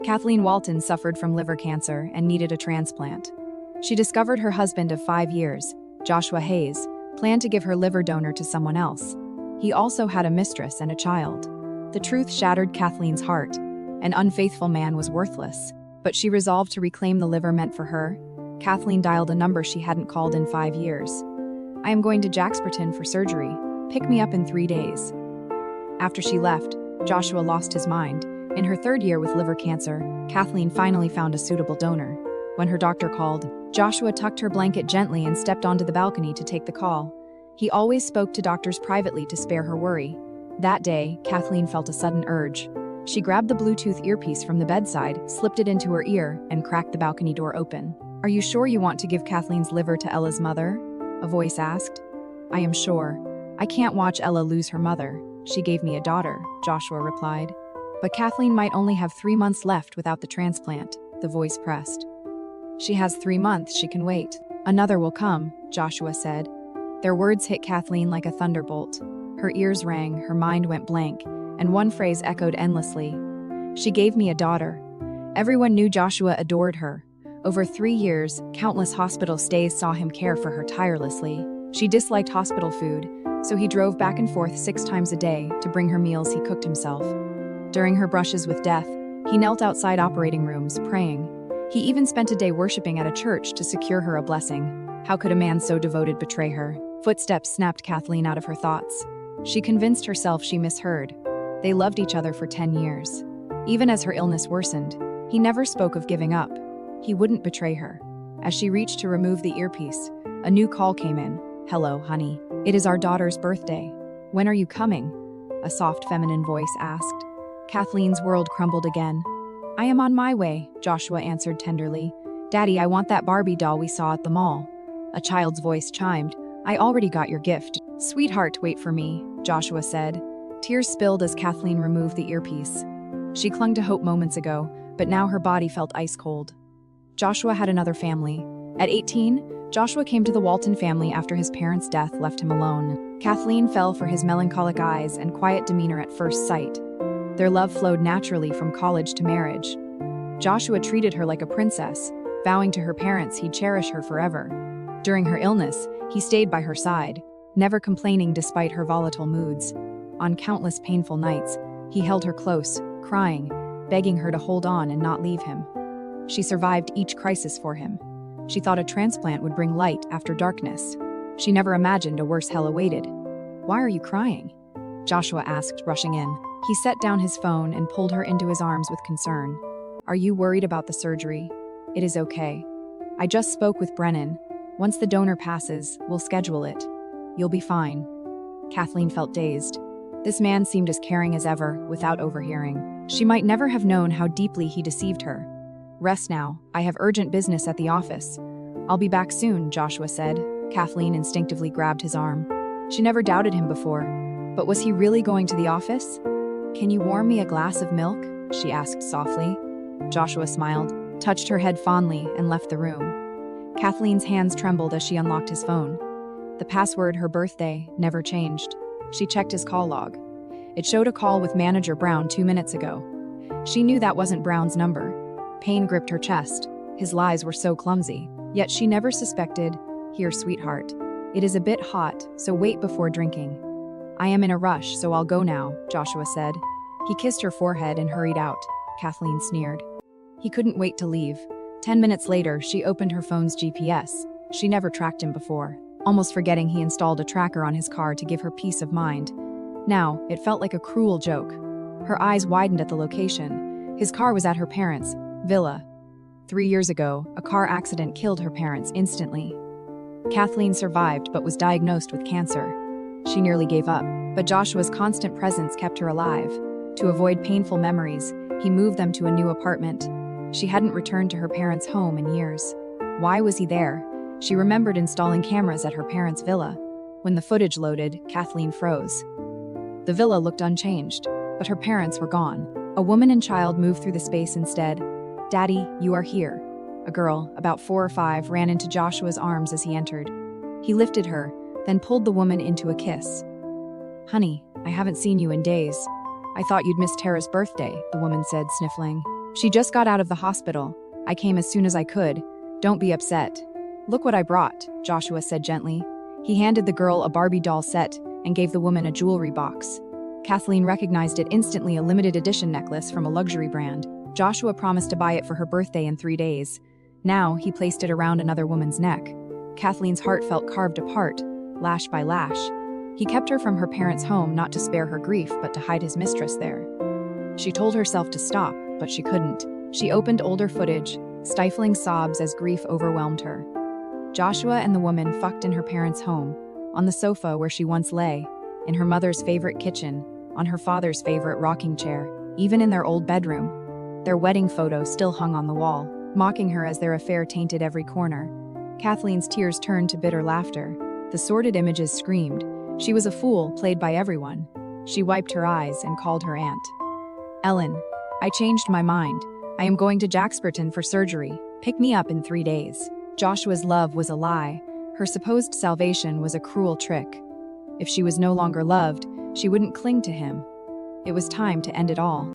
Kathleen Walton suffered from liver cancer and needed a transplant. She discovered her husband of 5 years, Joshua Hayes, planned to give her liver donor to someone else. He also had a mistress and a child. The truth shattered Kathleen's heart. An unfaithful man was worthless, but she resolved to reclaim the liver meant for her. Kathleen dialed a number she hadn't called in 5 years. "I am going to Jacksperton for surgery. Pick me up in 3 days." After she left, Joshua lost his mind. In her 3rd year with liver cancer, Kathleen finally found a suitable donor. When her doctor called, Joshua tucked her blanket gently and stepped onto the balcony to take the call. He always spoke to doctors privately to spare her worry. That day, Kathleen felt a sudden urge. She grabbed the Bluetooth earpiece from the bedside, slipped it into her ear, and cracked the balcony door open. "Are you sure you want to give Kathleen's liver to Ella's mother?" a voice asked. "I am sure. I can't watch Ella lose her mother. She gave me a daughter," Joshua replied. "But Kathleen might only have 3 months left without the transplant," the voice pressed. "She has 3 months, she can wait. Another will come," Joshua said. Their words hit Kathleen like a thunderbolt. Her ears rang, her mind went blank, and one phrase echoed endlessly. "She gave me a daughter." Everyone knew Joshua adored her. Over 3 years, countless hospital stays saw him care for her tirelessly. She disliked hospital food, so he drove back and forth 6 times a day to bring her meals he cooked himself. During her brushes with death, he knelt outside operating rooms, praying. He even spent a day worshiping at a church to secure her a blessing. How could a man so devoted betray her? Footsteps snapped Kathleen out of her thoughts. She convinced herself she misheard. They loved each other for 10 years. Even as her illness worsened, he never spoke of giving up. He wouldn't betray her. As she reached to remove the earpiece, a new call came in. "Hello, honey. It is our daughter's birthday. When are you coming?" a soft feminine voice asked. Kathleen's world crumbled again. "I am on my way," Joshua answered tenderly. "Daddy, I want that Barbie doll we saw at the mall." A child's voice chimed. "I already got your gift." "Sweetheart, wait for me," Joshua said. Tears spilled as Kathleen removed the earpiece. She clung to hope moments ago, but now her body felt ice cold. Joshua had another family. At 18, Joshua came to the Walton family after his parents' death left him alone. Kathleen fell for his melancholic eyes and quiet demeanor at first sight. Their love flowed naturally from college to marriage. Joshua treated her like a princess, vowing to her parents he'd cherish her forever. During her illness, he stayed by her side, never complaining despite her volatile moods. On countless painful nights, he held her close, crying, begging her to hold on and not leave him. She survived each crisis for him. She thought a transplant would bring light after darkness. She never imagined a worse hell awaited. "Why are you crying?" Joshua asked, rushing in. He set down his phone and pulled her into his arms with concern. "Are you worried about the surgery?" "It is okay. I just spoke with Brennan. Once the donor passes, we'll schedule it. You'll be fine." Kathleen felt dazed. This man seemed as caring as ever, without overhearing. She might never have known how deeply he deceived her. "Rest now. I have urgent business at the office." "I'll be back soon," Joshua said. Kathleen instinctively grabbed his arm. She never doubted him before, but was he really going to the office? "Can you warm me a glass of milk?" she asked softly. Joshua smiled, touched her head fondly, and left the room. Kathleen's hands trembled as she unlocked his phone. The password, her birthday, never changed. She checked his call log. It showed a call with Manager Brown 2 minutes ago. She knew that wasn't Brown's number. Pain gripped her chest. His lies were so clumsy. Yet she never suspected. "Here, sweetheart. It is a bit hot, so wait before drinking." "I am in a rush, so I'll go now," Joshua said. He kissed her forehead and hurried out. Kathleen sneered. He couldn't wait to leave. 10 minutes later, she opened her phone's GPS. She never tracked him before, almost forgetting he installed a tracker on his car to give her peace of mind. Now, it felt like a cruel joke. Her eyes widened at the location. His car was at her parents' villa. 3 years ago, a car accident killed her parents instantly. Kathleen survived but was diagnosed with cancer. She nearly gave up, but Joshua's constant presence kept her alive. To avoid painful memories, he moved them to a new apartment. She hadn't returned to her parents' home in years. Why was he there? She remembered installing cameras at her parents' villa. When the footage loaded, Kathleen froze. The villa looked unchanged, but her parents were gone. A woman and child moved through the space instead. "Daddy, you are here." A girl, about 4 or 5, ran into Joshua's arms as he entered. He lifted her, then pulled the woman into a kiss. "Honey, I haven't seen you in days. I thought you'd missed Tara's birthday," the woman said, sniffling. She just got out of the hospital. I came as soon as I could. Don't be upset. Look what I brought, Joshua said gently. He handed the girl a Barbie doll set and gave the woman a jewelry box. Kathleen recognized it instantly, a limited edition necklace from a luxury brand. Joshua promised to buy it for her birthday in 3 days. Now, he placed it around another woman's neck. Kathleen's heart felt carved apart, lash by lash. He kept her from her parents' home not to spare her grief, but to hide his mistress there. She told herself to stop, but she couldn't. She opened older footage, stifling sobs as grief overwhelmed her. Joshua and the woman fucked in her parents' home, on the sofa where she once lay, in her mother's favorite kitchen, on her father's favorite rocking chair, even in their old bedroom. Their wedding photo still hung on the wall, mocking her as their affair tainted every corner. Kathleen's tears turned to bitter laughter. The sordid images screamed. She was a fool, played by everyone. She wiped her eyes and called her aunt. Ellen, I changed my mind. I am going to Jacksperton for surgery. Pick me up in 3 days. Joshua's love was a lie. Her supposed salvation was a cruel trick. If she was no longer loved, she wouldn't cling to him. It was time to end it all.